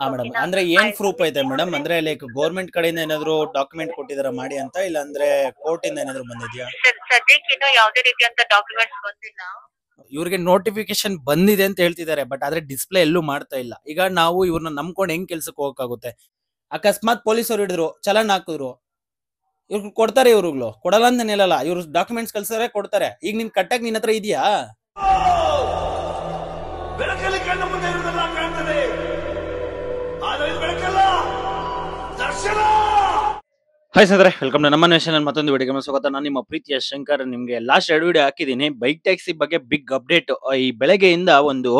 ಹಾ ಮೇಡಮ್, ಓಕೆನಾ? ಅಂದ್ರೆ ಏನ್ ಆಯ್ತು. ಪ್ರೂಫ್ ಐತೆ ಮೇಡಮ್? ಅಂದ್ರೆ ಲೈಕ್ ಗೌರ್ಮೆಂಟ್ ಕಡೆಯಿಂದ ಏನಾದ್ರು ಡಾಕ್ಯುಮೆಂಟ್ ಕೊಟ್ಟಿದಾರ ಮಾಡಿ ಅಂತ, ಇಲ್ಲ ಅಂದ್ರೆ ಕೋರ್ಟ್ ಇಂದ ಏನಾದ್ರು ಬಂದಿದ್ಯಾ? ಸದ್ಯಕ್ಕೆ ಇನ್ನೂ ಯಾವುದೇ ರೀತಿಯಂತ ಡಾಕ್ಯುಮೆಂಟ್ಸ್ ಬಂದಿಲ್ಲ. ಇವ್ರಿಗೆ ನೋಟಿಫಿಕೇಶನ್ ಬಂದಿದೆ ಅಂತ ಹೇಳ್ತಿದ್ದಾರೆ, ಬಟ್ ಆದ್ರೆ ಡಿಸ್ಪ್ಲೇ ಎಲ್ಲೂ ಮಾಡ್ತಾ ಇಲ್ಲ. ಈಗ ನಾವು ಇವ್ರನ್ನ ನಂಬ್ಕೊಂಡು ಹೆಂಗ್ ಕೆಲ್ಸಕ್ಕೆ ಹೋಗಕ್ಕಾಗುತ್ತೆ? ಅಕಸ್ಮಾತ್ ಪೊಲೀಸರು ಹಿಡಿದ್ರು, ಚಲನ್ ಹಾಕಿದ್ರು, ಇವ್ರು ಕೊಡ್ತಾರೆ? ಇವ್ರುಗಳು ಕೊಡಲ್ಲ ಅಂತ ಹೇಳಲ್ಲ, ಇವ್ರು ಡಾಕ್ಯುಮೆಂಟ್ಸ್ ಕಳ್ಸಿದ್ರೆ ಕೊಡ್ತಾರೆ. ಈಗ ನಿನ್ ಕಟ್ಟಕ್ ನಿನ್ ಹತ್ರ ಇದೆಯಾ? ಬೆಳಕಲ್ಲಿ ಕಣ್ಣ ಮುಂದೆ ಇರುವುದೆಲ್ಲ ಕಾಣ್ತದೆ, ಆದರೆ ಇದು ಬೆಳಕಲ್ಲ, ದರ್ಶನ. ಹಾಯ್ ಸ್ನೇಹಿತರೆ, ವೆಲ್ಕಮ್ ಟು ನಮ್ಮ ನೇಷನ್ ಮತ್ತೊಂದು ವಿಡಿಯೋಗೆ ಸ್ವಾಗತ. ನಾನು ನಿಮ್ಮ ಪ್ರೀತಿಯ ಶಂಕರ್. ನಿಮ್ಗೆ ಲಾಸ್ಟ್ 2 ವಿಡಿಯೋ ಹಾಕಿದ್ದೀನಿ. ಬೈಕ್ ಟ್ಯಾಕ್ಸಿ ಬಗ್ಗೆ ಬಿಗ್ ಅಪ್ಡೇಟ್. ಈ ಬೆಳಗ್ಗೆಯಿಂದ ಒಂದು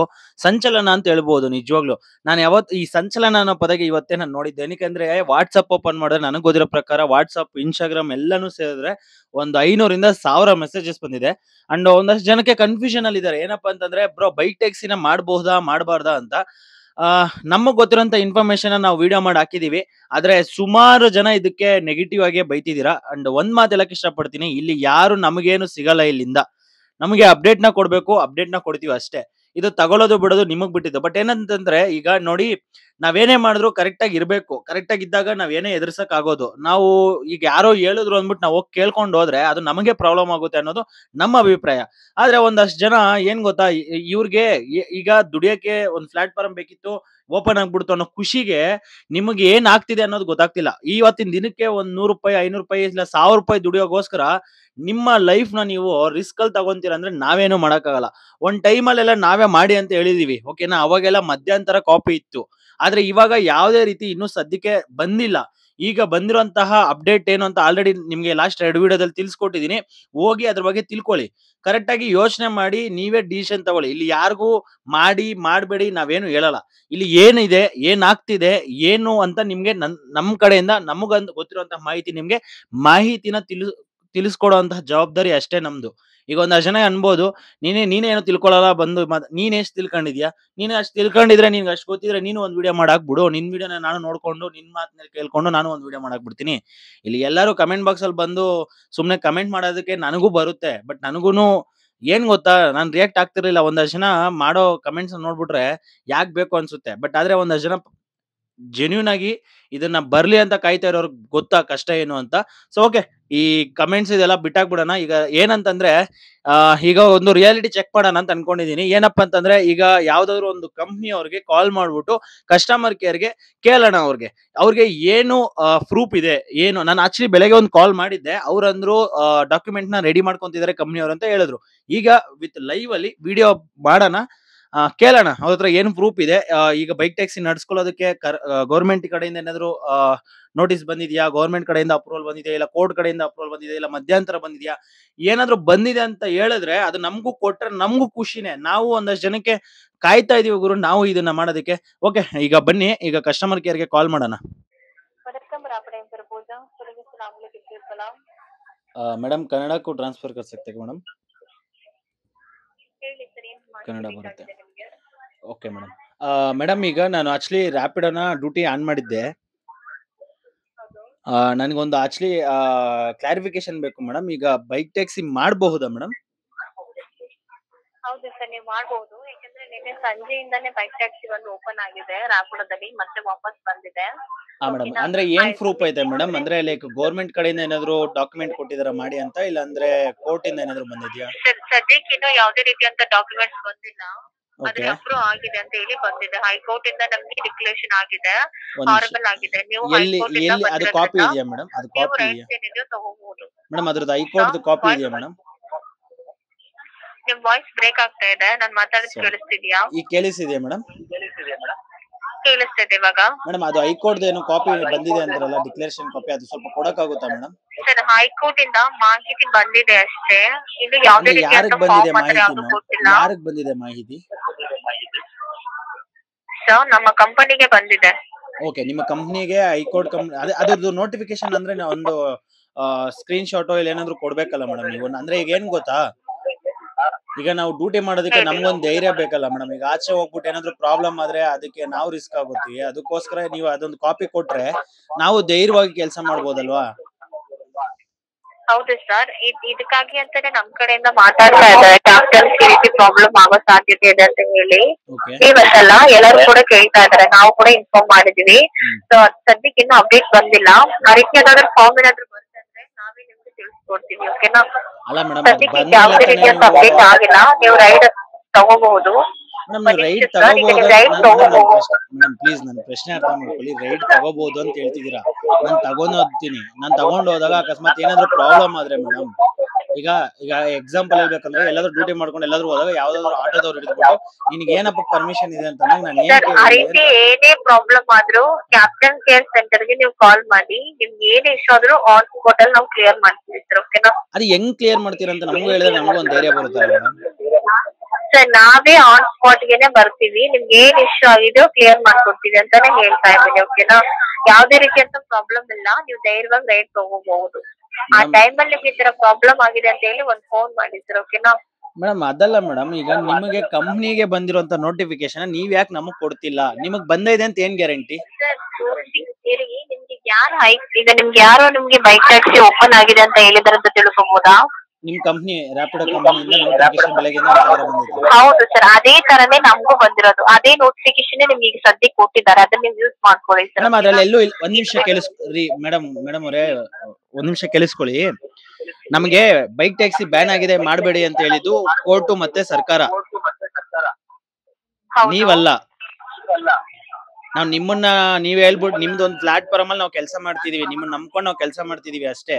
ಸಂಚಲನ ಅಂತ ಹೇಳ್ಬೋದು. ನಿಜವಾಗ್ಲು ನಾನು ಈ ಸಂಚಲನ ಅನ್ನೋ ಪದಗೆ ಇವತ್ತೇ ನಾನು ನೋಡಿದ್ದೆ. ಏನಕ್ಕೆ ವಾಟ್ಸಪ್ ಓಪನ್ ಮಾಡಿದ್ರೆ ನನಗೆ ಗೊತ್ತಿರೋ ಪ್ರಕಾರ ವಾಟ್ಸಪ್, ಇನ್ಸ್ಟಾಗ್ರಾಮ್ ಎಲ್ಲಾನು ಸೇರಿದ್ರೆ ಒಂದು 500ರಿಂದ 1000 ಮೆಸೇಜಸ್ ಬಂದಿದೆ. ಅಂಡ್ ಒಂದಷ್ಟು ಜನಕ್ಕೆ ಕನ್ಫ್ಯೂಷನ್ ಅಲ್ಲಿ ಇದ್ದಾರೆ. ಏನಪ್ಪಾ ಅಂತಂದ್ರೆ, ಬ್ರೋ ಬೈಕ್ ಟ್ಯಾಕ್ಸಿನ ಮಾಡಬಹುದಾ ಮಾಡಬಾರ್ದಾ ಅಂತ. ನಮಗ್ ಗೊತ್ತಿರೋಂತ ಇನ್ಫಾರ್ಮೇಶನ್ ನಾವು ವಿಡಿಯೋ ಮಾಡಿ ಹಾಕಿದೀವಿ. ಆದ್ರೆ ಸುಮಾರು ಜನ ಇದಕ್ಕೆ ನೆಗೆಟಿವ್ ಆಗಿ ಬೈತಿದ್ದೀರಾ. ಅಂಡ್ ಒಂದ್ ಮಾತು ಹೇಳಕ್ ಇಷ್ಟಪಡ್ತೀನಿ, ಇಲ್ಲಿ ಯಾರು ನಮಗೇನು ಸಿಗಲ್ಲ. ಇಲ್ಲಿಂದ ನಮಗೆ ಅಪ್ಡೇಟ್ ನ ಕೊಡ್ಬೇಕು, ಅಪ್ಡೇಟ್ ನ ಕೊಡ್ತೀವಿ ಅಷ್ಟೇ. ಇದು ತಗೊಳ್ಳೋದು ಬಿಡೋದು ನಿಮಗ್ ಬಿಟ್ಟಿದ್ದು. ಬಟ್ ಏನಂತಂದ್ರೆ, ಈಗ ನೋಡಿ, ನಾವೇನೇ ಮಾಡಿದ್ರು ಕರೆಕ್ಟ್ ಆಗಿ ಇರ್ಬೇಕು. ಕರೆಕ್ಟ್ ಆಗಿ ಇದ್ದಾಗ ನಾವೇನೇ ಎದುರ್ಸಕ್ ಆಗೋದು. ನಾವು ಈಗ ಯಾರೋ ಹೇಳಿದ್ರು ಅಂದ್ಬಿಟ್ಟು ನಾವು ಹೋಗಿ ಕೇಳ್ಕೊಂಡು ಹೋದ್ರೆ ಅದು ನಮಗೆ ಪ್ರಾಬ್ಲಮ್ ಆಗುತ್ತೆ ಅನ್ನೋದು ನಮ್ಮ ಅಭಿಪ್ರಾಯ. ಆದ್ರೆ ಒಂದಷ್ಟು ಜನ ಏನ್ ಗೊತ್ತಾ, ಇವ್ರಿಗೆ ಈಗ ದುಡಿಯಕ್ಕೆ ಒಂದ್ ಪ್ಲಾಟ್ಫಾರ್ಮ್ ಬೇಕಿತ್ತು, ಓಪನ್ ಆಗ್ಬಿಡ್ತು ಅನ್ನೋ ಖುಷಿಗೆ ನಿಮಗೆ ಏನ್ ಆಗ್ತಿದೆ ಅನ್ನೋದು ಗೊತ್ತಾಗ್ತಿಲ್ಲ. ಇವತ್ತಿನ ದಿನಕ್ಕೆ ಒಂದ್ 100 ರೂಪಾಯಿ, 500 ರೂಪಾಯಿ, ಇಲ್ಲ 1000 ರೂಪಾಯಿ ದುಡಿಯೋಗೋಸ್ಕರ ನಿಮ್ಮ ಲೈಫ್ ನ ನೀವು ರಿಸ್ಕ್ ಅಲ್ಲಿ ತಗೊಂತೀರ ಅಂದ್ರೆ ನಾವೇನು ಮಾಡಕ್ಕಾಗಲ್ಲ. ಒಂದ್ ಟೈಮ್ ಅಲ್ಲೆಲ್ಲ ನಾವೇ ಮಾಡಿ ಅಂತ ಹೇಳಿದೀವಿ, ಓಕೆನಾ? ಅವಾಗೆಲ್ಲ ಮಧ್ಯಂತರ ಕಾಪಿ ಇತ್ತು. ಆದ್ರೆ ಇವಾಗ ಯಾವುದೇ ರೀತಿ ಇನ್ನೂ ಸದ್ಯಕ್ಕೆ ಬಂದಿಲ್ಲ. ಈಗ ಬಂದಿರುವಂತಹ ಅಪ್ಡೇಟ್ ಏನು ಅಂತ ಆಲ್ರೆಡಿ ನಿಮ್ಗೆ ಲಾಸ್ಟ್ 2 ವಿಡಿಯೋದಲ್ಲಿ ತಿಳಿಸ್ಕೊಟ್ಟಿದೀನಿ. ಹೋಗಿ ಅದ್ರ ಬಗ್ಗೆ ತಿಳ್ಕೊಳ್ಳಿ. ಕರೆಕ್ಟ್ ಆಗಿ ಯೋಚನೆ ಮಾಡಿ ನೀವೇ ಡಿಸಿಷನ್ ತಗೊಳ್ಳಿ. ಇಲ್ಲಿ ಯಾರಿಗೂ ಮಾಡಬೇಡಿ ನಾವೇನು ಹೇಳಲ್ಲ. ಇಲ್ಲಿ ಏನಿದೆ, ಏನಾಗ್ತಿದೆ, ಏನು ಅಂತ ನಿಮ್ಗೆ ನಮ್ ಕಡೆಯಿಂದ ನಮಗಂತ ಗೊತ್ತಿರುವಂತಹ ಮಾಹಿತಿ ನಿಮ್ಗೆ ಮಾಹಿತಿನ ತಿಳಿಸ್ಕೊಡುವಂತಹ ಜವಾಬ್ದಾರಿ ಅಷ್ಟೇ ನಮ್ದು. ಈಗ ಒಂದಷ್ಟು ಜನ ಅನ್ಬೋದು, ನೀನೇನು ತಿಳ್ಕೊಳ್ಳಲ್ಲ, ಬಂದು ನೀನ್ ಎಷ್ಟು ತಿಳ್ಕೊಂಡಿದ್ಯಾ? ನೀನು ಅಷ್ಟು ತಿಳ್ಕೊಂಡಿದ್ರೆ, ನಿನ್ಗೆ ಅಷ್ಟು ಗೊತ್ತಿದ್ರೆ ನೀನು ಒಂದ್ ವಿಡಿಯೋ ಮಾಡಾಕ್ ಬಿಡು. ನಿನ್ ವಿಡಿಯೋನ ನಾನು ನೋಡ್ಕೊಂಡು ನಿನ್ ಮಾತನ್ನ ಕೇಳ್ಕೊಂಡು ನಾನು ಒಂದ್ ವಿಡಿಯೋ ಮಾಡಾಕ್ ಬಿಡ್ತೀನಿ. ಇಲ್ಲಿ ಎಲ್ಲರೂ ಕಮೆಂಟ್ ಬಾಕ್ಸ್ ಅಲ್ಲಿ ಬಂದು ಸುಮ್ನೆ ಕಮೆಂಟ್ ಮಾಡೋದಕ್ಕೆ ನನಗೂ ಬರುತ್ತೆ. ಬಟ್ ನನಗೂನು ಏನ್ ಗೊತ್ತಾ, ನಾನ್ ರಿಯಾಕ್ಟ್ ಆಗ್ತಿರ್ಲಿಲ್ಲ. ಒಂದಷ್ಟು ಜನ ಮಾಡೋ ಕಮೆಂಟ್ಸ್ ನೋಡ್ಬಿಟ್ರೆ ಯಾಕೆ ಬೇಕು ಅನ್ಸುತ್ತೆ. ಬಟ್ ಆದ್ರೆ ಒಂದಷ್ಟು ಜನ ಜೆನ್ಯೂನ್ ಆಗಿ ಇದನ್ನ ಬರ್ಲಿ ಅಂತ ಕಾಯ್ತಾ ಇರೋರ್ಗ್ ಗೊತ್ತಾ ಕಷ್ಟ ಏನು ಅಂತ. ಸೊ ಓಕೆ, ಈ ಕಮೆಂಟ್ಸ್ ಇದೆಲ್ಲ ಬಿಟ್ಟಾಕ್ಬಿಡೋಣ. ಈಗ ಏನಂತಂದ್ರೆ, ಈಗ ಒಂದು ರಿಯಾಲಿಟಿ ಚೆಕ್ ಮಾಡೋಣ ಅಂತ ಅನ್ಕೊಂಡಿದೀನಿ. ಏನಪ್ಪಾ ಅಂತಂದ್ರೆ, ಈಗ ಯಾವ್ದಾದ್ರು ಒಂದು ಕಂಪ್ನಿ ಅವ್ರಿಗೆ ಕಾಲ್ ಮಾಡ್ಬಿಟ್ಟು ಕಸ್ಟಮರ್ ಕೇರ್ಗೆ ಕೇಳೋಣ. ಅವ್ರಿಗೆ ಏನು ಪ್ರೂಫ್ ಇದೆ, ಏನು. ನಾನು ಆಕ್ಚುಲಿ ಬೆಳಗ್ಗೆ ಒಂದು ಕಾಲ್ ಮಾಡಿದ್ದೆ. ಅವ್ರಂದ್ರು ಡಾಕ್ಯುಮೆಂಟ್ ನ ರೆಡಿ ಮಾಡ್ಕೊಂತಿದ್ದಾರೆ ಕಂಪ್ನಿ ಅವ್ರು ಅಂತ ಹೇಳಿದ್ರು. ಈಗ ವಿತ್ ಲೈವ್ ಅಲ್ಲಿ ವಿಡಿಯೋ ಮಾಡೋಣ, ಕೇಳೋಣ ಅವ್ರ ಹತ್ರ ಏನು ಪ್ರೂಫ್ ಇದೆ. ಈಗ ಬೈಕ್ ಟ್ಯಾಕ್ಸಿ ನಡ್ಸ್ಕೊಳ್ಳೋದಕ್ಕೆ ಗೌರ್ಮೆಂಟ್ ಕಡೆಯಿಂದ ಏನಾದ್ರು ನೋಟಿಸ್ ಬಂದಿದ್ಯಾ, ಗೌರ್ಮೆಂಟ್ ಕಡೆಯಿಂದ ಅಪ್ರೂವಲ್ ಬಂದಿದೆಯಾ, ಇಲ್ಲ ಕೋರ್ಟ್ ಕಡೆಯಿಂದ ಅಪ್ರೂವಲ್ ಬಂದಿದೆ, ಇಲ್ಲ ಮಧ್ಯಂತರ ಬಂದಿದ್ಯಾ, ಏನಾದ್ರು ಬಂದಿದೆ ಅಂತ ಹೇಳಿದ್ರೆ ಅದು ನಮಗೂ ಕೊಟ್ರೆ ನಮಗೂ ಖುಷಿನೇ. ನಾವು ಒಂದಷ್ಟು ಜನಕ್ಕೆ ಕಾಯ್ತಾ ಇದೀವಿ ಗುರು, ನಾವು ಇದನ್ನ ಮಾಡೋದಕ್ಕೆ. ಓಕೆ, ಈಗ ಬನ್ನಿ, ಈಗ ಕಸ್ಟಮರ್ ಕೇರ್ಗೆ ಕಾಲ್ ಮಾಡೋಣ. ಮೇಡಮ್ ಕನ್ನಡಕ್ಕೂ ಟ್ರಾನ್ಸ್ಫರ್ कर सकते हैं ಮೇಡಮ್? ಕನ್ನಡ ಬರುತ್ತೆ. Okay madam. ಮೇಡಮ್, ಈಗ ನಾನು ಆಕ್ಚುಲಿ ರ್ಯಾಪಿಡೋನ ಡ್ಯೂಟಿ ಆನ್ ಮಾಡಿದ್ದೆ. ನನಗೊಂದು ಆಕ್ಚುಲಿ ಕ್ಲಾರಿಫಿಕೇಶನ್ ಬೇಕು ಮೇಡಮ್. ಈಗ ಬೈಕ್ ಟ್ಯಾಕ್ಸಿ ಮಾಡಬಹುದಾ ಮೇಡಮ್? ಹೌದು ಸರ್, ನೀವು ಮಾಡಬಹುದು. ಯಾಕಂದ್ರೆ ನಿನ್ನೆ ಸಂಜೆಯಿಂದಾನೇ ಬೈಕ್ ಟ್ಯಾಕ್ಸಿ ಒಂದು ಓಪನ್ ಆಗಿದೆ ರಾಪುರದಲ್ಲಿ, ಮತ್ತೆ ವಾಪಸ್ ಬಂದಿದೆ. ಮೇಡಮ್, ಓಕೆನಾ? ಅಂದ್ರೆ ಏನ್ ಆಯ್ತು. ಪ್ರೂಫ್ ಐತೆ ಮೇಡಮ್? ಅಂದ್ರೆ ಲೈಕ್ ಗೌರ್ಮೆಂಟ್ ಕಡೆಯಿಂದ ಏನಾದ್ರು ಡಾಕ್ಯುಮೆಂಟ್ ಕೊಟ್ಟಿದಾರ ಮಾಡಿ ಅಂತ, ಇಲ್ಲ ಅಂದ್ರೆ ಕೋರ್ಟ್ ಇಂದ ಏನಾದ್ರು ಬಂದಿದ್ಯಾ? ಸದ್ಯಕ್ಕೆ ಇನ್ನೂ ಯಾವುದೇ ರೀತಿಯಂತ ಡಾಕ್ಯುಮೆಂಟ್ಸ್ ಬಂದಿಲ್ಲ. ಆದ್ರೆ ಓಕೆ, ಅಪ್ರೂವ್ ಆಗಿದೆ ಅಂತ ಹೇಳಿ ಬಂದಿದೆ. ಹೈಕೋರ್ಟ್ ಇಂದ ನಮ್ಗೆ ಡಿಕ್ಲೇರೇಷನ್ ಆಗಿದೆ, ಒಂದ್ ನಿಮಿಷ. ಹಾರಬಲ್ ಆಗಿದೆ. ನೀವು ಎಲ್ಲಿ ಹೈಕೋರ್ಟ್ ಇಂದ ಎಲ್ಲಿ ಅದು ಕಾಪಿ ಬಂದಿರೋದ್ರಿಂದ ಇದೆಯಾ ಮೇಡಮ್? ಅದು ನೀವು ಕಾಪಿ ಇದೆಯಾ ರೈಟ್ಸ್ ಏನಿದೆಯೋ ತಗೋಬಹುದು. ಮೇಡಮ್? ಅದ್ರದ್ದು ಹೈಕೋರ್ಟ್ ಕಾಪಿ ಇದೆಯಾ ಮೇಡಮ್? ನಿಮ್ ವಾಯ್ಸ್ ಬ್ರೇಕ್ ಆಗ್ತಾ ಇದೆ. ನಾನ್ ಮಾತಾಡೋದು ಸಾರಿ, ಕೇಳಿಸ್ತಿದ್ಯಾ? ಈಗ ಕೇಳಿಸಿದೆಯಾ ಮೇಡಮ್? ಕೇಳಿಸ್ತಿದೆ ಇವಾಗ. ಮೇಡಮ್, ಅದು ಹೈಕೋರ್ಟ್ ಏನು ಕಾಪಿ ಬಂದಿದೆ ಅಂತಾರಲ್ಲ, ಡಿಕ್ಲೇರೇಷನ್ ಕಾಪಿ, ಅದು ಸ್ವಲ್ಪ ಕೊಡಕ್ಕಾಗುತ್ತಾ ಮೇಡಮ್? ಸರ್, ಹೈಕೋರ್ಟ್ ಇಂದ ಮಾಹಿತಿ ಬಂದಿದೆ ಅಷ್ಟೇ. ಇನ್ನು ಯಾವುದೇ ಅಂದ್ರೆ ರೀತಿಯಂತ ಯಾರಿಗ್ ಬಂದಿದೆ ಫಾರ್ಮ್ ಮಾತ್ರ ಮಾಹಿತಿ ಯಾವ್ದು ಮ್ಯಾಮ್? ಕೊಟ್ಟಿಲ್ಲ. ಯಾರಿಗ್ ಬಂದಿದೆ ಮಾಹಿತಿ? ಸರ್, ನಮ್ಮ ಕಂಪನಿಗೆ ಬಂದಿದೆ. ಓಕೆ, ನಿಮ್ಮ ಕಂಪ್ನಿಗೆ ಹೈಕೋರ್ಟ್ ಅದೇ ಅದ್ರದ್ದು ನೋಟಿಫಿಕೇಶನ್ ಅಂದ್ರೆ ಒಂದು ಸ್ಕ್ರೀನ್ ಶಾಟೋ ಇಲ್ಲ ಏನಾದ್ರು ಕೊಡ್ಬೇಕಲ್ಲ ಮೇಡಮ್ ನೀವು? ಅಂದ್ರೆ ಈಗ ಏನ್ ಗೊತ್ತಾ, ಈಗ ನಾವು ಡ್ಯೂಟಿ ಮಾಡೋದಕ್ಕೆ ಹೇಳಿ. ನಮ್ಗೊಂದು ಧೈರ್ಯ ಬೇಕಲ್ಲ ಮೇಡಮ್. ಈಗ ಆಚೆ ಹೋಗ್ಬಿಟ್ಟು ಏನಾದ್ರು ಪ್ರಾಬ್ಲಮ್ ಆದ್ರೆ ಅದಕ್ಕೆ ನಾವು ರಿಸ್ಕ್ ಆಗುತ್ತೀವಿ. ಅದಕ್ಕೋಸ್ಕರ ನೀವು ಅದೊಂದು ಕಾಪಿ ಕೊಟ್ರೆ ನಾವು ಧೈರ್ಯವಾಗಿ ಕೆಲಸ ಮಾಡ್ಬೋದಲ್ವಾ? ಹೌದು ಸರ್, ಇದಕ್ಕಾಗಿ ಅಂತಾನೆ ನಮ್ ಕಡೆಯಿಂದ ಮಾತಾಡ್ತಾ ಇದ್ದಾರೆ. ಕ್ಯಾಪಿಟಲ್ ಈ ರೀತಿ ಪ್ರಾಬ್ಲಮ್ ಆಗೋ ಸಾಧ್ಯತೆ ಇದೆ ಅಂತ ಹೇಳಿ. ಓಕೆ. ನೀವಲ್ಲ, ಎಲ್ಲರೂ ಕೂಡ ಕೇಳ್ತಾ ಇದಾರೆ, ನಾವು ಕೂಡ ಇನ್ಫಾರ್ಮ್ ಮಾಡಿದೀವಿ. ಸೊ ಸದ್ಯಕ್ಕೆ ಇನ್ನೂ ಅಪ್ಡೇಟ್ ಬಂದಿಲ್ಲ. ಆ ರೀತಿ ಏನಾದ್ರು ಫಾರ್ಮ್ ಏನಾದ್ರು ಬರ್ತಂದ್ರೆ ನಾವೇ ನಿಮ್ಗೆ ತಿಳಿಸ್ಕೊಡ್ತೀವಿ. ಓಕೆನಾ? ಅಲ್ಲ ಮೇಡಮ್, ಸದ್ಯಕ್ಕೆ ಯಾವುದೇ ರೀತಿಯ ಅಪ್ಡೇಟ್ ಆಗಿಲ್ಲ. ನೀವು ರೈಡ್ ತಗೋಬಹುದು. ಮೇಡಮ್ ರೈಡ್ ತಗೋಬಹುದು. ಮೇಡಮ್ ಪ್ಲೀಸ್ ನನ್ನ ಪ್ರಶ್ನೆ ಅರ್ಥ ಮಾಡ್ಕೊಳ್ಳಿ. ರೈಡ್ ತಗೋಬಹುದು ಅಂತ ಹೇಳ್ತಿದ್ದೀರಾ, ನಾನು ತಗೊಂಡು ಹೋಗ್ತೀನಿ. ನಾನು ತಗೊಂಡು ಹೋದಾಗ ಅಕಸ್ಮಾತ್ ಏನಾದ್ರು ಪ್ರಾಬ್ಲಮ್ ಆದ್ರೆ ಮೇಡಮ್, ಈಗ ಎಕ್ಸಾಂಪಲ್ ಹೇಳ್ಬೇಕಂದ್ರೆ ಎಲ್ಲಾದ್ರೂ ಡ್ಯೂಟಿ ಮಾಡ್ಕೊಂಡು ಎಲ್ಲಾದ್ರೂ ಹೋದಾಗ ಯಾವ್ದಾದ್ರು ಆಟೋದವ್ರು ಹಿಡಿದ್ಬಿಟ್ಟು ನಿನ್ಗೆ ಏನಪ್ಪ ಪರ್ಮಿಷನ್ ಇದೆ ಅಂತ ನಾನು ಆ ರೀತಿ ಏನೇ ಪ್ರಾಬ್ಲಮ್ ಆದ್ರೂ ಕ್ಯಾಪ್ಟನ್ ಕೇರ್ ಸೆಂಟರ್ ಗೆ ನೀವು ಕಾಲ್ ಮಾಡಿ. ನಿಮ್ಗೆ ಏನ್ ಇಶ್ಯೂ ಆದ್ರೂ ಆನ್ ಸ್ಪಾಟ್ ಅಲ್ಲಿ ನಾವು ಕ್ಲಿಯರ್ ಮಾಡ್ತೀವಿ ಸರ್. ಓಕೆನಾ? ಅದು ಹೆಂಗ್ ಕ್ಲಿಯರ್ ಮಾಡ್ತೀರಾ ಅಂತ ನಮಗೂ ಹೇಳಿದ್ರೆ ನಮಗೂ ಒಂದು ಧೈರ್ಯ ಬರುತ್ತಲ್ಲ ಮೇಡಮ್. ಸರ್ ನಾವೇ ಆನ್ ಸ್ಪಾಟ್ ಗೆನೆ ಬರ್ತೀವಿ. ನಿಮ್ಗೆ ಏನ್ ಇಶ್ಯೂ ಆಗಿದೆಯೋ ಕ್ಲಿಯರ್ ಮಾಡ್ಕೊಡ್ತೀವಿ ಅಂತಾನೆ ಹೇಳ್ತಾ ಇದ್ದೀನಿ. ಓಕೆನಾ? ಯಾವ್ದೇ ರೀತಿಯಂತ ಪ್ರಾಬ್ಲಮ್ ಇಲ್ಲ, ನೀವು ಧೈರ್ಯವಾಗಿ ರೈಡ್ ತಗೋಬಹುದು. ಆ ಟೈಮ್ ಅಲ್ಲಿ ನಿಮ್ಗೆ ಈ ತರ ಪ್ರಾಬ್ಲಮ್ ಆಗಿದೆ ಅಂತ ಹೇಳಿ ಒಂದ್ ಫೋನ್ ಮಾಡಿ ಸರ್. ಓಕೆನಾ? ಮೇಡಮ್ ಅದಲ್ಲ ಮೇಡಮ್, ಈಗ ನಿಮಗೆ ಕಂಪ್ನಿಗೆ ಬಂದಿರುವಂತ ನೋಟಿಫಿಕೇಶನ್ ನೀವ್ ಯಾಕೆ ನಮಗ್ ಕೊಡ್ತಿಲ್ಲ? ನಿಮಗ್ ಬಂದಿದೆ ಅಂತ ಏನ್ ಗ್ಯಾರಂಟಿ? ನಿಮ್ಗೆ ಯಾರು ಈಗ ನಿಮ್ಗೆ ಬೈಕ್ ಟ್ಯಾಕ್ಸಿ ಓಪನ್ ಆಗಿದೆ ಅಂತ ಹೇಳಿದಾರೆ ಅಂತ ತಿಳ್ಕೊಬಹುದಾ? ನಿಮ್ ಕಂಪ್ನಿ ರ್ಯಾಪಿಡೋ ಕಂಪನಿಯಿಂದ ನೋಟಿಫಿಕೇಶನ್ ಬೆಳಗ್ಗೆ ಬಂದಿದೆ. ಹೌದು ಸರ್, ಅದೇ ತರನೇ ನಮಗೂ ಬಂದಿರೋದು. ಅದೇ ನೋಟಿಫಿಕೇಶನ್ ನಿಮ್ಗೆ ಈಗ ಸದ್ಯಕ್ಕೆ ಕೊಟ್ಟಿದ್ದಾರೆ, ಅದನ್ನ ನೀವು ಯೂಸ್ ಮಾಡ್ಕೊಳ್ಳಿ ಸರ್. ಮೇಡಮ್ ಅದ್ರಲ್ಲಿ ಎಲ್ಲೂ ಒಂದ್ ನಿಮಿಷ ಕೇಳಿಸ್ರಿ ಮೇಡಮ್ ಅವರೇ, ಒಂದ್ ನಿಮಿಷ ಕೇಳಿಸ್ಕೊಳ್ಳಿ. ನಮಗೆ ಬೈಕ್ ಟ್ಯಾಕ್ಸಿ ಬ್ಯಾನ್ ಆಗಿದೆ ಮಾಡಬೇಡಿ ಅಂತ ಹೇಳಿದ್ದು ಕೋರ್ಟು ಮತ್ತೆ ಸರ್ಕಾರ, ನೀವಲ್ಲ. ನಾವ್ ನಿಮ್ಮನ್ನ ನೀವ್ ಹೇಳ್ಬಿಟ್ಟು ನಿಮ್ದು ಒಂದು ಪ್ಲಾಟ್ಫಾರ್ಮ್ ಅಲ್ಲಿ ನಾವು ಕೆಲಸ ಮಾಡ್ತಿದೀವಿ, ನಿಮ್ಮನ್ನ ನಂಬ್ಕೊಂಡು ನಾವು ಕೆಲಸ ಮಾಡ್ತಿದೀವಿ ಅಷ್ಟೇ.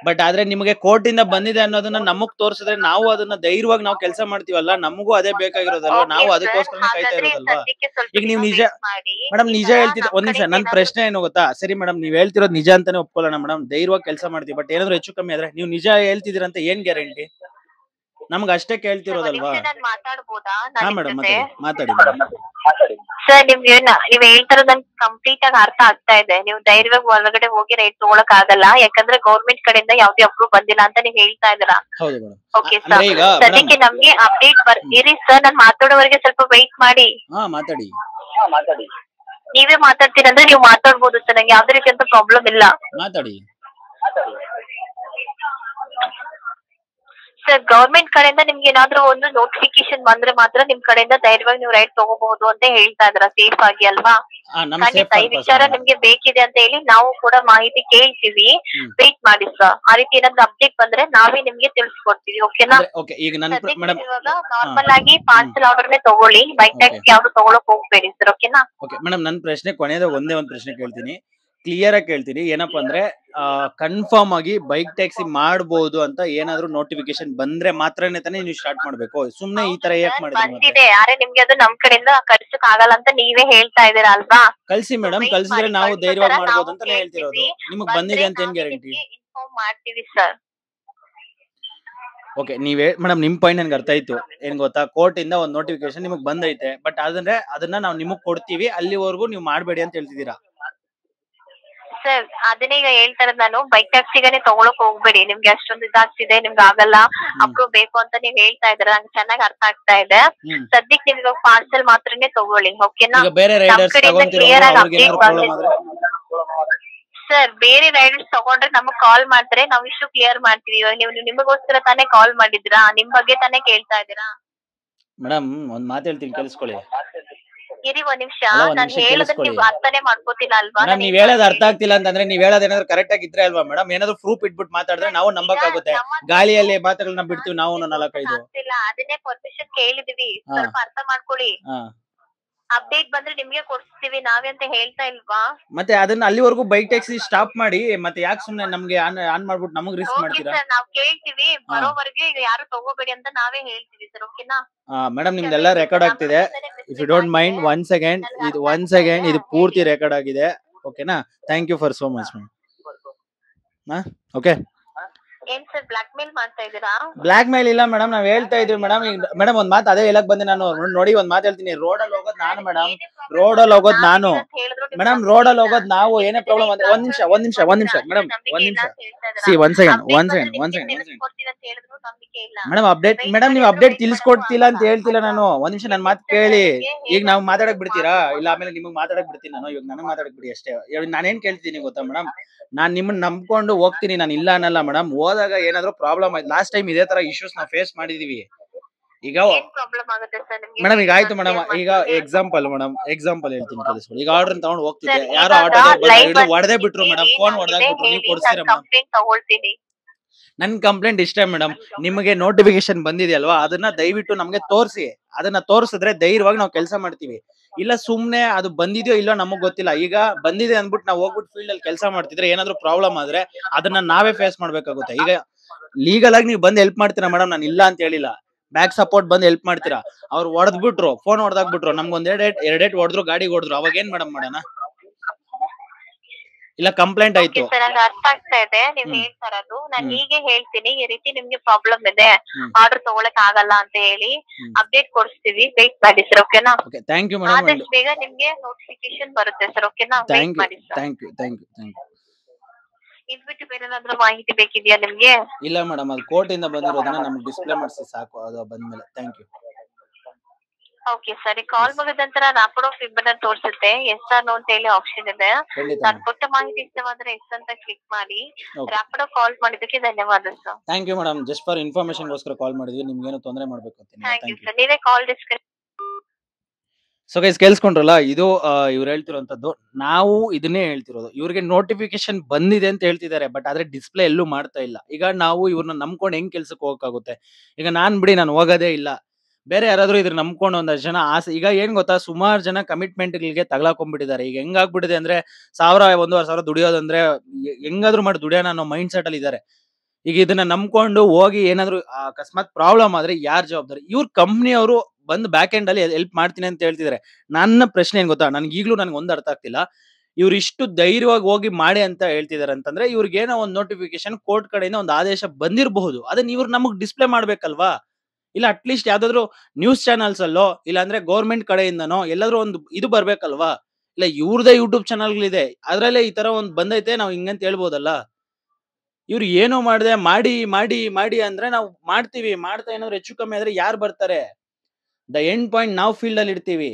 ಬಟ್ ಆದ್ರೆ ನಿಮಗೆ ಕೋರ್ಟ್ ಇಂದ ಬಂದಿದೆ ಅನ್ನೋದನ್ನ ನಮಗ್ ತೋರಿಸಿದ್ರೆ ನಾವು ಅದನ್ನ ಧೈರ್ಯವಾಗಿ ನಾವು ಕೆಲಸ ಮಾಡ್ತೀವಲ್ಲ, ನಮಗೂ ಅದೇ ಬೇಕಾಗಿರೋದಲ್ವಾ, ನಾವು ಅದಕ್ಕೋಸ್ಕರ ಕಾಯ್ತಾ ಇರೋದಲ್ವಾ. ಈಗ ನೀವು ನಿಜ ಮೇಡಮ್ ನಿಜ ಹೇಳ್ತಿದ್ದ, ಒಂದ್ ನಿಮಿಷ ನನ್ ಪ್ರಶ್ನೆ ಏನು ಗೊತ್ತಾ? ಸರಿ ಮೇಡಮ್, ನೀವ್ ಹೇಳ್ತಿರೋದು ನಿಜ ಅಂತಾನೆ ಒಪ್ಕೊಳ್ಳೋಣ ಮೇಡಮ್, ಧೈರ್ಯವಾಗಿ ಕೆಲಸ ಮಾಡ್ತೀವಿ. ಬಟ್ ಏನಾದ್ರು ಹೆಚ್ಚು ಕಮ್ಮಿ ಆದ್ರೆ ನೀವು ನಿಜ ಹೇಳ್ತಿದ್ದೀರ ಅಂತ ಏನ್ ಗ್ಯಾರಂಟಿ? ನಮ್ಗೆ ಅಷ್ಟೇ ಕೇಳ್ತಿರೋದಲ್ವಾ. ಹಾ ಮೇಡಮ್ ಮಾತಾಡಿ ಸರ್. ನೀವ್ ಹೇಳ್ತಿರೋದ್ ನನ್ಗೆ ಕಂಪ್ಲೀಟ್ ಆಗಿ ಅರ್ಥ ಆಗ್ತಾ ಇದೆ. ನೀವು ಧೈರ್ಯವಾಗಿ ಹೊರಗಡೆ ಹೋಗಿ ರೈಟ್ ತಗೊಳಕ್ ಆಗಲ್ಲ, ಯಾಕಂದ್ರೆ ಗೌರ್ಮೆಂಟ್ ಕಡೆಯಿಂದ ಯಾವ್ದೇ ಅಪ್ರೂವ್ ಬಂದಿಲ್ಲ ಅಂತ ನೀವ್ ಹೇಳ್ತಾ ಇದೀರಾ. ಓಕೆ ಸರ್, ಸದ್ಯಕ್ಕೆ ನಮ್ಗೆ ಅಪ್ಡೇಟ್ ಇರಿ ಸರ್. ನಾನ್ ಮಾತಾಡೋವರೆಗೆ ಸ್ವಲ್ಪ ವೆಯ್ಟ್ ಮಾಡಿ. ಮಾತಾಡಿ. ನೀವೇ ಮಾತಾಡ್ತೀರಂದ್ರೆ ನೀವು ಮಾತಾಡ್ಬೋದು ಸರ್, ನಂಗೆ ಯಾವ್ದೇ ರೀತಿ ಅಂತ ಪ್ರಾಬ್ಲಮ್ ಇಲ್ಲ. ಮಾತಾಡಿ ಸರ್. ಗವರ್ಮೆಂಟ್ ಕಡೆಯಿಂದ ನಿಮ್ಗೆ ಏನಾದ್ರೂ ಒಂದು ನೋಟಿಫಿಕೇಶನ್ ಬಂದ್ರೆ ಮಾತ್ರ ನಿಮ್ ಕಡೆಯಿಂದ ಧೈರ್ಯವಾಗಿ ನೀವು ರೈಡ್ ತಗೋಬಹುದು ಅಂತ ಹೇಳ್ತಾ ಇದ್ರ, ಸೇಫ್ ಆಗಿ ಅಲ್ವಾ? ಖಂಡಿತ ಈ ವಿಚಾರ ನಿಮ್ಗೆ ಬೇಕಿದೆ ಅಂತ ಹೇಳಿ ನಾವು ಕೂಡ ಮಾಹಿತಿ ಕೇಳ್ತೀವಿ. ವೇಟ್ ಮಾಡಿ ಸರ್. ಆ ರೀತಿ ಏನಾದ್ರು ಅಪ್ಡೇಟ್ ಬಂದ್ರೆ ನಾವೇ ನಿಮ್ಗೆ ತಿಳಿಸ್ಕೊಡ್ತೀವಿ. ಓಕೆನಾ? ಇವಾಗ ನಾರ್ಮಲ್ ಆಗಿ ಪಾರ್ಸಲ್ ಆರ್ಡರ್ ನೇ ತಗೊಳ್ಳಿ, ಬೈಕ್ ಟ್ಯಾಕ್ಸಿ ಯಾವ್ದು ತಗೊಳಕ್ ಹೋಗ್ಬೇಡಿ ಸರ್. ಓಕೆನಾ? ಓಕೆ ಮೇಡಮ್, ನನ್ ಪ್ರಶ್ನೆ ಕೊನೆಯದ ಒಂದೇ ಒಂದ್ ಪ್ರಶ್ನೆ ಕೇಳ್ತೀನಿ, ಕ್ಲಿಯರ್ ಆಗಿ ಕೇಳ್ತೀನಿ. ಏನಪ್ಪಾ ಅಂದ್ರೆ ಕನ್ಫರ್ಮ್ ಆಗಿ ಬೈಕ್ ಟ್ಯಾಕ್ಸಿ ಮಾಡಬಹುದು ಅಂತ ಏನಾದ್ರು ನೋಟಿಫಿಕೇಶನ್ ಬಂದ್ರೆ ಮಾತ್ರನೇ ತಾನೇ ನೀವು ಸ್ಟಾರ್ಟ್ ಮಾಡ್ಬೇಕು. ಸುಮ್ನೆ ಈ ತರ ಯಾಕೆ ಮಾಡಿದ್ರೆ ಆದ್ರೆ ನಿಮ್ಗೆ ಅದು ನಮ್ ಕಡೆಯಿಂದ ಕಳ್ಸಕ್ ಆಗಲ್ಲ ಅಂತ ನೀವೇ ಹೇಳ್ತಾ ಇದೀರ ಅಲ್ವಾ? ಕಳ್ಸಿ ಮೇಡಮ್, ಕಳ್ಸಿದ್ರೆ ನಾವು ಧೈರ್ಯವಾಗಿ ಮಾಡ್ಬೋದು ಅಂತ ಹೇಳ್ತಿರೋದು. ನಿಮಗ್ ಬಂದಿದೆ ಅಂತ ಏನ್ ಗ್ಯಾರಂಟಿ? ಇನ್ಫಾರ್ಮ್ ಮಾಡ್ತೀವಿ ಸರ್. ಓಕೆ, ನೀವೇ ಮೇಡಮ್ ನಿಮ್ ಪಾಯಿಂಟ್ ನನ್ಗೆ ಅರ್ಥ ಆಯ್ತು. ಏನ್ ಗೊತ್ತಾ, ಕೋರ್ಟ್ ಇಂದ ಒಂದ್ ನೋಟಿಫಿಕೇಶನ್ ನಿಮಗ್ ಬಂದೈತೆ, ಬಟ್ ಆದ್ರೆ ಅದನ್ನ ನಾವು ನಿಮಗ್ ಕೊಡ್ತೀವಿ, ಅಲ್ಲಿವರೆಗೂ ನೀವು ಮಾಡ್ಬೇಡಿ ಅಂತ ಹೇಳ್ತಿದ್ದೀರಾ ಸರ್. ಅದನ್ನೇ ಈಗ ಹೇಳ್ತಾರದ್ ನಾನು, ಬೈಕ್ ಟ್ಯಾಕ್ಸಿಗಾನೆ ತಗೊಳಕ್ ಹೋಗ್ಬೇಡಿ, ನಿಮ್ಗೆ ಅಷ್ಟೊಂದು ಇದಾಗ್ತಿದೆ, ನಿಮ್ಗೆ ಆಗಲ್ಲ, ಅಪ್ರೂವ್ ಬೇಕು ಅಂತ ನೀವ್ ಹೇಳ್ತಾ ಇದ್ರ, ನಂಗೆ ಚೆನ್ನಾಗಿ ಅರ್ಥ ಆಗ್ತಾ ಇದೆ. ಸದ್ಯಕ್ಕೆ ನಿಮ್ಗೆ ಪಾರ್ಸಲ್ ಮಾತ್ರನೇ ತಗೊಳ್ಳಿ. ಓಕೆನಾ? ನಮ್ ಕಡೆಯಿಂದ ಕ್ಲಿಯರ್ ಆಗಿ ಅಪ್ಡೇಟ್ ಬಂದಿದೆ ಸರ್. ಬೇರೆ ರೈಡರ್ಸ್ ತಗೊಂಡ್ರೆ ನಮಗ್ ಕಾಲ್ ಮಾಡ್ತಾರೆ, ನಾವ್ ಇಶ್ಯೂ ಕ್ಲಿಯರ್ ಮಾಡ್ತೀವಿ. ಇವಾಗ ನೀವು ನಿಮಗೋಸ್ಕರ ತಾನೇ ಕಾಲ್ ಮಾಡಿದ್ರಾ, ನಿಮ್ ಬಗ್ಗೆ ತಾನೇ ಕೇಳ್ತಾ ಇದೀರಾ. ಮೇಡಮ್ ಒಂದ್ ಮಾತು ಹೇಳ್ತೀನಿ ಕೇಳಿಸ್ಕೊಳ್ಳಿ. ಇರಿ ಒಂದ್ ನಿಮಿಷ, ನಾನು ಹೇಳೋದಕ್ಕೆ ನೀವು ಅರ್ಥನೇ ಮಾಡ್ಕೋತಿಲ್ಲ ಅಲ್ವಾ? ನೀವ್ ಹೇಳೋದು ಅರ್ಥ ಆಗ್ತಿಲ್ಲ ಅಂತಂದ್ರೆ ನೀವ್ ಹೇಳೋದ್ ಏನಾದ್ರು ಕರೆಕ್ಟ್ ಆಗಿ ಇದ್ರೆ ಅಲ್ವಾ ಮೇಡಮ್? ಏನಾದ್ರು ಪ್ರೂಫ್ ಇಟ್ಬಿಟ್ಟು ಮಾತಾಡಿದ್ರೆ ನಾವು ನಂಬಕ್ಕಾಗುತ್ತೆ. ಗಾಳಿಯಲ್ಲಿ ಮಾತುಗಳನ್ನ ಬಿಡ್ತೀವಿ ನಾವು 4-5. ಅದನ್ನೇ ಪರ್ಮಿಷನ್ ಕೇಳಿದೀವಿ, ಸ್ವಲ್ಪ ಅರ್ಥ ಮಾಡ್ಕೊಳ್ಳಿ. ಅಪ್ಡೇಟ್ ಬಂದ್ರೆ ನಿಮ್ಗೆ ಕೊಡ್ತೀವಿ ನಾವೇ ಅಂತ ಹೇಳ್ತಾ ಇಲ್ವಾ? ಮತ್ತೆ ಅದನ್ನ ಅಲ್ಲಿವರೆಗೂ ಬೈಕ್ ಟ್ಯಾಕ್ಸಿ ಸ್ಟಾಪ್ ಮಾಡಿ, ಮತ್ತೆ ಯಾಕೆ ಸುಮ್ನೆ ನಮ್ಗೆ ಆನ್ ಮಾಡ್ಬಿಟ್ಟು ನಮಗ್ ರಿಸ್ಕ್ ಮಾಡ್ತೀರಾ? ನಾವ್ ಕೇಳ್ತೀವಿ, ಬರೋವರೆಗೆ ಯಾರು ತಗೋಬೇಡಿ ಅಂತ ನಾವೇ ಹೇಳ್ತೀವಿ ಸರ್. ಓಕೆನಾ? ಮೇಡಮ್ ನಿಮ್ದೆಲ್ಲ ರೆಕಾರ್ಡ್ ಆಗ್ತಿದೆ. If you don't mind, one second ಇದು ಪೂರ್ತಿ ರೆಕಾರ್ಡ್ ಆಗಿದೆ. ಓಕೆನಾ? Thank you for so much ma'am. Okay. ಏನ್ ಸರ್ ಬ್ಲಾಕ್ ಮೇಲ್ ಮಾಡ್ತಾ ಇದೀರಾ? ಬ್ಲಾಕ್ ಮೇಲ್ ಇಲ್ಲ ಮೇಡಮ್, ನಾವ್ ಹೇಳ್ತಾ ಇದೀವಿ ಮೇಡಮ್. ಮೇಡಮ್ ಒಂದ್ ಮಾತು ಅದೇ ಹೇಳಕ್ ಬಂದೆ ನಾನು. ನೋಡಿ ಒಂದ್ ಮಾತು ಹೇಳ್ತೀನಿ, ರೋಡಲ್ಲಿ ಹೋಗೋದ್ ನಾನು ಮೇಡಮ್, ರೋಡಲ್ಲಿ ಹೋಗೋದ್ ನಾನು ಮೇಡಮ್, ರೋಡಲ್ಲಿ ಹೋಗೋದ್ ನಾವು. ಏನೇ ಪ್ರಾಬ್ಲಮ್ ಅಂದ್ರೆ ಒಂದ್ ನಿಮಿಷ ಮೇಡಮ್, ಒಂದ್ ನಿಮಿಷ. ಸಿ ಒನ್ ಸೆಕೆಂಡ್ ನಂಬಿಕೆ ಇಲ್ಲ. ಮೇಡಮ್ ಅಪ್ಡೇಟ್ ವೇಟ್ ಮೇಡಮ್ ಮಾಡಿ ನೀವು ಅಂದ್ರೂ ಅಪ್ಡೇಟ್ ವೇಟ್ ಮಾಡಕ್ಕೂ ತಿಳಿಸ್ಕೊಡ್ತಿಲ್ಲ ಅಂತ ಆಗಲ್ಲ ಹೇಳ್ತಿಲ್ಲ ಅಲ್ವಾ? ನಾನು. ಒಂದ್ ನಿಮಿಷ ನನ್ ನಿಮ್ ಮಾತು ಇಷ್ಟ ಸರ್, ಕೇಳಿ. ನಿಮ್ಗೆ ಈಗ ಹೇಗ್ ನಾವು ಅನ್ಸುತ್ತೆ ಮಾತಾಡಕ್ ನೀವ್ ಬಿಡ್ತೀರಾ? ಇಲ್ಲ ಮಾಡ್ಬೋದು. ಆಮೇಲೆ ನಿಮಗ್ ಮಾತಾಡಕ್ ಬಿಡ್ತೀನಿ ನಾನು. ಇವಾಗ ನನಗ್ ಮಾತಾಡಕ್ ಬಿಡಿ ಅಷ್ಟೇ. ಇವಾಗ ನಾನೇನ್ ಕೇಳ್ತೀನಿ ಗೊತ್ತಾ ಮೇಡಮ್? ನಾನ್ ನಿಮ್ಮನ್ನ ನಂಬ್ಕೊಂಡು ಹೋಗ್ತೀನಿ. ನಾನು ಇಲ್ಲ ಅನ್ನಲ್ಲ ಮೇಡಮ್. ಹೋದಾಗ ಏನಾದ್ರು ಪ್ರಾಬ್ಲಮ್ ಆಯ್ತು. ಲಾಸ್ಟ್ ಟೈಮ್ ಇದೇ ತರ ಇಶ್ಯೂಸ್ ನಾವು ಫೇಸ್ ಮಾಡಿದೀವಿ. ಈಗ ಏನ್ ಪ್ರಾಬ್ಲಮ್ ಆಗುತ್ತೆ ಸರ್ ನಿಮ್ಗೆ? ಮೇಡಮ್ ಈಗ ಹೇಳಿ ಆಯ್ತು ನಾನ್ ಮೇಡಮ್. ಕ್ಲಿಯರ್ ಈಗ ಮಾಡ್ತೀನಿ. ಎಕ್ಸಾಂಪಲ್ ಹೇಳ್ತೀನಿ ಕೇಳಿಸ್ಕೊಳ್ಳಿ. ಈಗ ಆರ್ಡರ್ ತಗೊಂಡು ಹೋಗ್ತಿದ್ದೆ. ಸರ್ ಯಾರೋ ಇವಾಗ ಆಟೋದವ್ರು ಬಂದು ಲೈವ್ ಹಿಡಿದು ಅಲ್ಲಿ ಹೊಡೆದೇ ಬಿಟ್ರು ನಿಮ್ಗೆ ಮೇಡಮ್. ಫೋನ್ ಏನಾಗಿದೆ ಹೊಡೆದಾಕ್ಬಿಟ್ರು. ನೀವು ಹೇಳಿ, ನಾನ್ ಕೊಡ್ಸ್ತೀರಾ ಮೇಡಮ್? ಕಂಪ್ಲೇಂಟ್ ತಗೊಳ್ತೀನಿ. ನನ್ ಕಂಪ್ಲೇಂಟ್ ಇಷ್ಟೇ ಮೇಡಮ್. ನಿಮಗೆ ನೋಟಿಫಿಕೇಶನ್ ಬಂದಿದೆಯಲ್ವಾ? ಅದನ್ನ ದಯವಿಟ್ಟು ನಮ್ಗೆ ತೋರಿಸಿ. ಅದನ್ನ ತೋರಿಸಿದ್ರೆ ಧೈರ್ಯವಾಗಿ ನಾವು ಕೆಲಸ ಮಾಡ್ತೀವಿ. ಇಲ್ಲ ಸುಮ್ನೆ ಅದು ಬಂದಿದೆಯೋ ಇಲ್ಲೋ ನಮಗ್ ಗೊತ್ತಿಲ್ಲ. ಈಗ ಬಂದಿದೆ ಅಂದ್ಬಿಟ್ಟು ನಾವು ಹೋಗ್ಬಿಟ್ಟು ಫೀಲ್ಡ್ ಅಲ್ಲಿ ಕೆಲಸ ಮಾಡ್ತಿದ್ರೆ ಏನಾದ್ರು ಪ್ರಾಬ್ಲಮ್ ಆದ್ರೆ ಅದನ್ನ ನಾವೇ ಫೇಸ್ ಮಾಡ್ಬೇಕಾಗುತ್ತೆ. ಈಗ ಲೀಗಲ್ ಆಗಿ ನೀವು ಬಂದು ಹೆಲ್ಪ್ ಮಾಡ್ತೀರಾ ಮೇಡಮ್? ನಾನು ಇಲ್ಲ ಅಂತ ಹೇಳಿಲ್ಲ. ಬ್ಯಾಕ್ ಸಪೋರ್ಟ್ ಬಂದು ಹೆಲ್ಪ್ ಮಾಡ್ತೀರಾ? ಅವ್ರು ಹೊಡೆದ್ಬಿಟ್ರು, ಫೋನ್ ಹೊಡೆದಾಕ್ಬಿಟ್ರು, ನಮ್ಗೊಂದ್ ಎರಡೇಟ್ ಹೊಡೆದ್ರು, ಗಾಡಿಗೆ ಹೊಡೆದ್ರು. ಅವಾಗ ಏನ್ ಮೇಡಮ್ ಮಾಡೋಣ? ಇಲ್ಲ ಕಂಪ್ಲೇಂಟ್ ಓಕೆ ಆಯ್ತು. ಸರ್, ನಂಗೆ ಅರ್ಥ ಆಗ್ತಾ ಇದೆ ನೀವ್ ಹ್ಮ್ ಹೇಳ್ತಾ ಇರೋದು. ನಾನ್ ಹ್ಮ್ ಹೀಗೆ ಹೇಳ್ತೀನಿ, ಈ ರೀತಿ ನಿಮ್ಗೆ ಪ್ರಾಬ್ಲಮ್ ಇದೆ, ಹ್ಮ್ ಆರ್ಡರ್ ತಗೊಳಕ್ ಆಗಲ್ಲ ಅಂತ ಹೇಳಿ ಹ್ಮ್ ಅಪ್ಡೇಟ್ ಕೊಡಿಸ್ತೀವಿ. ವೇಟ್ ಮಾಡಿ ಸರ್, ಓಕೆನಾ? Okay thank you madam. And ಆದಷ್ಟು ಬೇಗ ನಿಮ್ಗೆ ನೋಟಿಫಿಕೇಶನ್ ಬರುತ್ತೆ ಸರ್, ಓಕೆನಾ? ವೇಟ್ ಥ್ಯಾಂಕ್ ಯು ಮಾಡಿ sir. Thank you thank you thank you. ಇದ್ ಬಿಟ್ಟು ಬೇರೆ ಏನಾದ್ರು ಮಾಹಿತಿ ಬೇಕಿದ್ಯಾ ನಿಮ್ಗೆ? ಇಲ್ಲ ಮೇಡಮ್, ಅದು ಕೋರ್ಟ್ ಇಂದ ಬಂದಿರೋದನ್ನ ನಮ್ಗೆ ಡಿಸ್ಪ್ಲೇ ಮಾಡಿಸಿ ಸಾಕು. ಅದು ಬಂದ್ಮೇಲೆ ಥ್ಯಾಂಕ್ ಯು. ಓಕೆ ಸರಿ, ಕಾಲ್ ಎಸ್ ಮುಗಿದ ನಂತರ ರಾಪಿಡೋ ಫೀಡ್ಬ್ಯಾಕ್ ಅಂತ ತೋರಿಸುತ್ತೆ. ಎಸ್ ಆರ್ ನೋ ಅಂತ ಹೇಳಿ ಆಪ್ಷನ್ ಇದೆ. ಖಂಡಿತ ನಾನು ಮೇಡಮ್. ಕೊಟ್ಟ ಮಾಹಿತಿ ಇಷ್ಟವಾದ್ರೆ ಎಸ್ ಅಂತ ಕ್ಲಿಕ್ ಮಾಡಿ. ಓಕೆ ರಾಪಿಡೋ ಕಾಲ್ ಮಾಡಿದ್ದಕ್ಕೆ ಧನ್ಯವಾದ sir. Thank you madam. Just for ಇನ್ಫಾರ್ಮೇಶನ್ಗೋಸ್ಕರ ಕಾಲ್ ಮಾಡಿದ್ವಿ. ನಿಮ್ಗೇನು ತೊಂದರೆ ಮಾಡ್ಬೇಕು ಅಂತಿಲ್ಲ. Thank you thank you. Sir. ನೀವೇ ಕಾಲ್ ಡಿಸ್ಕಸ್. ಸೊ ಗೈಸ್ ಕೇಳಿಸ್ಕೊಂಡ್ರಲ್ಲ, ಇದು ಇವ್ರು ಹೇಳ್ತಿರೋಂಥದ್ದು. ನಾವು ಇದನ್ನೇ ಹೇಳ್ತಿರೋದು. ಇವ್ರಿಗೆ ನೋಟಿಫಿಕೇಶನ್ ಬಂದಿದೆ ಅಂತ ಹೇಳ್ತಿದ್ದಾರೆ, ಬಟ್ ಆದ್ರೆ ಡಿಸ್ಪ್ಲೇ ಎಲ್ಲೂ ಮಾಡ್ತಾ ಇಲ್ಲ. ಈಗ ನಾವು ಇವ್ರನ್ನ ನಂಬ್ಕೊಂಡು ಹೆಂಗ್ ಕೆಲ್ಸಕ್ಕೆ ಹೋಗಕ್ಕಾಗುತ್ತೆ? ಈಗ ನಾನ್ ಬಿಡಿ, ನಾನು ಹೋಗೋದೇ ಇಲ್ಲ. ಬೇರೆ ಯಾರಾದ್ರೂ ಇದ್ರ ನಂಬ್ಕೊಂಡು ಒಂದಷ್ಟು ಜನ ಆಸೆ. ಈಗ ಏನ್ ಗೊತ್ತಾ, ಸುಮಾರು ಜನ ಕಮಿಟ್ಮೆಂಟ್ಗಳಿಗೆ ತಗಲಾಕೊಂಡ್ಬಿಟ್ಟಿದ್ದಾರೆ. ಈಗ ಹೆಂಗಾಗ್ಬಿಟ್ಟಿದೆ ಅಂದ್ರೆ 1000 1,500 ದುಡಿಯೋದಂದ್ರೆ ಹೆಂಗಾದ್ರೂ ಮಾಡಿ ದುಡಿಯೋಣ ಅನ್ನೋ ಮೈಂಡ್ ಸೆಟ್ ಅಲ್ಲಿ ಇದ್ದಾರೆ. ಈಗ ಇದನ್ನ ನಂಬ್ಕೊಂಡು ಹೋಗಿ ಏನಾದ್ರು ಅಕಸ್ಮಾತ್ ಪ್ರಾಬ್ಲಮ್ ಆದ್ರೆ ಯಾರ್ ಜವಾಬ್ದಾರಿ? ಇವ್ರ ಕಂಪ್ನಿಯವರು ಬಂದು ಬ್ಯಾಕ್ ಎಂಡ್ ಅಲ್ಲಿ ಹೆಲ್ಪ್ ಮಾಡ್ತೀನಿ ಅಂತ ಹೇಳ್ತಿದ್ದಾರೆ. ನನ್ನ ಪ್ರಶ್ನೆ ಏನ್ ಗೊತ್ತಾ, ಈಗ್ಲೂ ನನ್ಗೆ ಒಂದ್ ಅರ್ಥ ಆಗ್ತಿಲ್ಲ. ಇವ್ರು ಇಷ್ಟು ಧೈರ್ಯವಾಗಿ ಹೋಗಿ ಮಾಡಿ ಅಂತ ಹೇಳ್ತಿದಾರೆ ಅಂತಂದ್ರೆ ಇವ್ರಿಗೆ ಏನೋ ಒಂದು ನೋಟಿಫಿಕೇಶನ್ ಕೋರ್ಟ್ ಕಡೆಯಿಂದ ಒಂದು ಆದೇಶ ಬಂದಿರಬಹುದು. ಅದನ್ನ ಇವ್ರು ನಮಗ್ ಡಿಸ್ಪ್ಲೇ ಮಾಡ್ಬೇಕಲ್ವಾ? ಇಲ್ಲ ಅಟ್ಲೀಸ್ಟ್ ಯಾವ್ದಾದ್ರು ನ್ಯೂಸ್ ಚಾನಲ್ಸ್ ಅಲ್ಲೋ, ಇಲ್ಲ ಅಂದ್ರೆ ಗೌರ್ಮೆಂಟ್ ಕಡೆಯಿಂದನೋ ಎಲ್ಲಾದ್ರೂ ಒಂದು ಇದು ಬರ್ಬೇಕಲ್ವಾ? ಇಲ್ಲ ಇವ್ರದೇ ಯೂಟ್ಯೂಬ್ ಚಾನಲ್ಗಳಿದೆ, ಅದ್ರಲ್ಲೇ ಈ ತರ ಒಂದ್ ಬಂದೈತೆ, ನಾವ್ ಹಿಂಗಂತ ಹೇಳ್ಬೋದಲ್ಲ. ಇವ್ರು ಏನೋ ಮಾಡ್ದೆ ಮಾಡಿ ಮಾಡಿ ಮಾಡಿ ಅಂದ್ರೆ ನಾವು ಮಾಡ್ತೀವಿ. ಮಾಡ್ತಾ ಏನಾದ್ರು ಹೆಚ್ಚು ಕಮ್ಮಿ ಆದ್ರೆ ಯಾರು ಬರ್ತಾರೆ? ದ ಎಂಡ್ ಪಾಯಿಂಟ್ ನಾವು ಫೀಲ್ಡ್ ಅಲ್ಲಿ ಇರ್ತೀವಿ.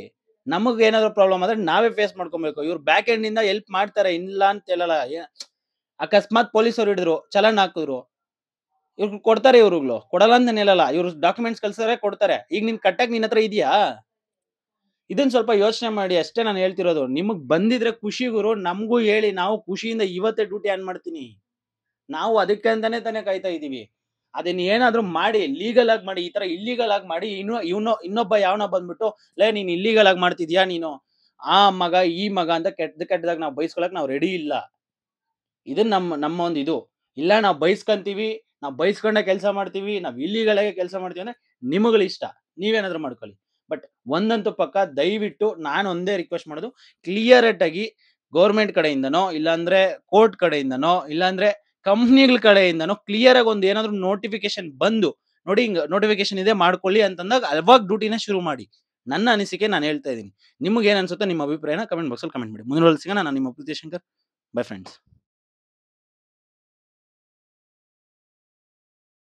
ನಮಗ್ ಏನಾದ್ರು ಪ್ರಾಬ್ಲಮ್ ಆದ್ರೆ ನಾವೇ ಫೇಸ್ ಮಾಡ್ಕೊಬೇಕು. ಇವ್ರು ಬ್ಯಾಕ್ ಎಂಡ್ ಇಂದ ಹೆಲ್ಪ್ ಮಾಡ್ತಾರೆ, ಇಲ್ಲ ಅಂತ ಹೇಳಲ್ಲ. ಅಕಸ್ಮಾತ್ ಪೊಲೀಸರು ಹಿಡಿದ್ರು, ಚಲನ್ ಹಾಕಿದ್ರು, ಇವ್ರು ಕೊಡ್ತಾರೆ. ಇವ್ರುಗಳು ಕೊಡಲ್ಲ ಅಂತ ಹೇಳಲ್ಲ. ಇವ್ರು ಡಾಕ್ಯುಮೆಂಟ್ಸ್ ಕಳ್ಸಿದ್ರೆ ಕೊಡ್ತಾರೆ. ಈಗ ನಿನ್ ಕಟ್ಟಕ್ ನಿನ್ ಹತ್ರ ಇದೆಯಾ? ಇದನ್ನ ಸ್ವಲ್ಪ ಯೋಚನೆ ಮಾಡಿ ಅಷ್ಟೇ ನಾನು ಹೇಳ್ತಿರೋದು. ನಿಮಗ್ ಬಂದಿದ್ರೆ ಖುಷಿ ಗುರು, ನಮಗೂ ಹೇಳಿ. ನಾವು ಖುಷಿಯಿಂದ ಇವತ್ತೇ ಡ್ಯೂಟಿ ಆನ್ ಮಾಡ್ತೀನಿ. ನಾವು ಅದಕ್ಕೆ ಅಂತಾನೆ ತಾನೇ ಕಾಯ್ತಾ ಇದೀವಿ. ಅದನ್ನ ಏನಾದ್ರು ಮಾಡಿ, ಲೀಗಲ್ ಆಗಿ ಮಾಡಿ. ಈ ತರ ಇಲ್ಲೀಗಲ್ ಆಗಿ ಮಾಡಿ ಇನ್ನೊಬ್ಬ ಯಾವನ ಬಂದ್ಬಿಟ್ಟು, ಲೇ ನೀನ್ ಇಲ್ಲೀಗಲ್ ಆಗಿ ಮಾಡ್ತಿದ್ಯಾ, ನೀನು ಆ ಮಗ ಈ ಮಗ ಅಂತ ಕೆಟ್ಟದಾಗ ನಾವು ಬೈಸ್ಕೊಳಕ್ ನಾವು ರೆಡಿ ಇಲ್ಲ. ಇದು ನಮ್ಮ ಒಂದು ಇದು ಇಲ್ಲ. ನಾವು ಬೈಸ್ಕೊಂತೀವಿ, ನಾವು ಬೈಸ್ಕೊಂಡೆ ಕೆಲಸ ಮಾಡ್ತೀವಿ, ನಾವು ಇಲ್ಲಿಗಲ್ ಆಗಿ ಕೆಲಸ ಮಾಡ್ತೀವಿ ಅಂದ್ರೆ ನಿಮಗಳ ಇಷ್ಟ, ನೀವೇನಾದ್ರೂ ಮಾಡ್ಕೊಳ್ಳಿ. ಬಟ್ ಒಂದಂತೂ ಪಕ್ಕ, ದಯವಿಟ್ಟು ನಾನು ಒಂದೇ ರಿಕ್ವೆಸ್ಟ್ ಮಾಡೋದು, ಕ್ಲಿಯರ್ ಆಗಿ ಗೌರ್ಮೆಂಟ್ ಕಡೆಯಿಂದನೋ, ಇಲ್ಲಾಂದ್ರೆ ಕೋರ್ಟ್ ಕಡೆಯಿಂದನೋ, ಇಲ್ಲಾಂದ್ರೆ ಕಂಪ್ನಿಗಳ ಕಡೆಯಿಂದನೋ ಕ್ಲಿಯರ್ ಆಗಿ ಒಂದು ಏನಾದ್ರು ನೋಟಿಫಿಕೇಶನ್ ಬಂದು ನೋಡಿ, ಹಿಂಗ ನೋಟಿಫಿಕೇಶನ್ ಇದೆ ಮಾಡ್ಕೊಳ್ಳಿ ಅಂತಂದಾಗ ಅವಾಗ ಡ್ಯೂಟಿನ ಶುರು ಮಾಡಿ. ನನ್ನ ಅನಿಸಿಕೆ ನಾನು ಹೇಳ್ತಾ ಇದ್ದೀನಿ. ನಿಮ್ಗೆ ಏನ್ ಅನ್ಸುತ್ತೆ? ನಿಮ್ಮ ಅಭಿಪ್ರಾಯನ ಕಮೆಂಟ್ ಬಾಕ್ಸ್ ಅಲ್ಲಿ ಕಮೆಂಟ್ ಮಾಡಿ. ಮುಂದಿನ ಸಿಗೋಣ. ನಾನು ನಿಮ್ಮ ಪ್ರೀತಿ ಶಂಕರ್. By friends.